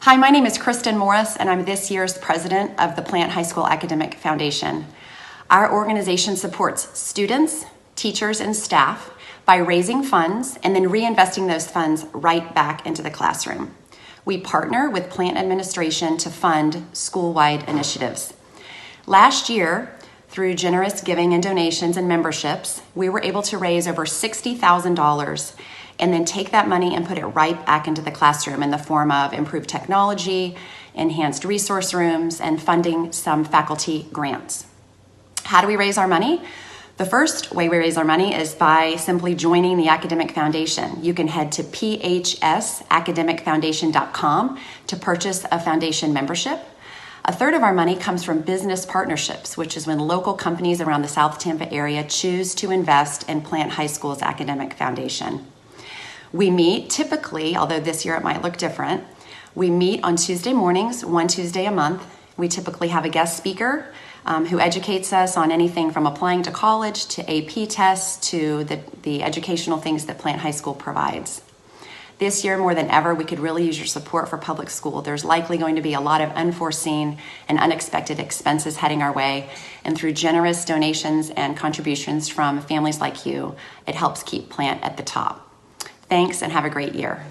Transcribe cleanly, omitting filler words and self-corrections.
Hi, my name is Kristen Morris, and I'm this year's president of the Plant High School Academic Foundation. Our organization supports students, teachers, and staff by raising funds and then reinvesting those funds right back into the classroom. We partner with Plant administration to fund school-wide initiatives. Last year, through generous giving and donations and memberships, we were able to raise over $60,000 and then take that money and put it right back into the classroom in the form of improved technology, enhanced resource rooms, and funding some faculty grants. How do we raise our money? The first way we raise our money is by simply joining the Academic Foundation. You can head to phsacademicfoundation.com to purchase a foundation membership. A third of our money comes from business partnerships, which is when local companies around the South Tampa area choose to invest in Plant High School's Academic Foundation. We meet typically, although this year it might look different, we meet on Tuesday mornings, one Tuesday a month. We typically have a guest speaker who educates us on anything from applying to college to AP tests to the educational things that Plant High School provides. This year, more than ever, we could really use your support for public school. There's likely going to be a lot of unforeseen and unexpected expenses heading our way, and through generous donations and contributions from families like you, it helps keep Plant at the top. Thanks, and have a great year.